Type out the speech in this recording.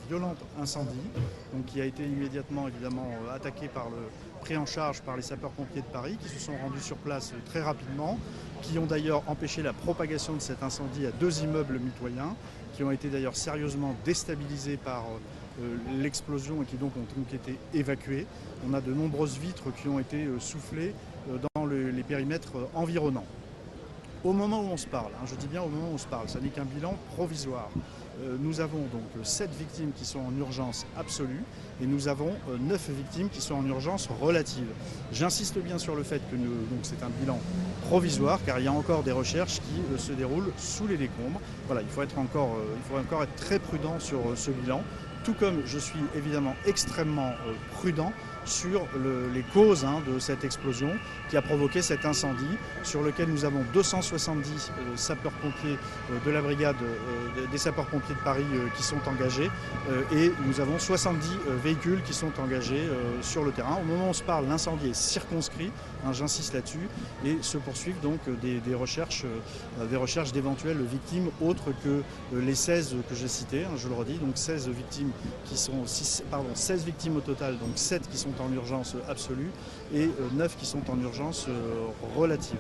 violent incendie, donc qui a été immédiatement évidemment pris en charge par les sapeurs-pompiers de Paris, qui se sont rendus sur place très rapidement, qui ont d'ailleurs empêché la propagation de cet incendie à 2 immeubles mitoyens, qui ont été d'ailleurs sérieusement déstabilisés par l'explosion et qui donc ont été évacués. On a de nombreuses vitres qui ont été soufflées dans les périmètres environnants. Au moment où on se parle, je dis bien au moment où on se parle, ça n'est qu'un bilan provisoire. Nous avons donc 7 victimes qui sont en urgence absolue et nous avons 9 victimes qui sont en urgence relative. J'insiste bien sur le fait que c'est un bilan provisoire car il y a encore des recherches qui se déroulent sous les décombres. Voilà, il faut encore être très prudent sur ce bilan, tout comme je suis évidemment extrêmement prudent sur les causes de cette explosion qui a provoqué cet incendie sur lequel nous avons 270 sapeurs-pompiers de la brigade des sapeurs-pompiers de Paris qui sont engagés et nous avons 70 véhicules qui sont engagés sur le terrain. Au moment où on se parle, l'incendie est circonscrit, j'insiste là-dessus, et se poursuivent donc des recherches d'éventuelles victimes autres que les 16 que j'ai citées, je le redis, donc 16 victimes 16 victimes au total, donc 7 qui sont en urgence absolue et 9 qui sont en urgence relative.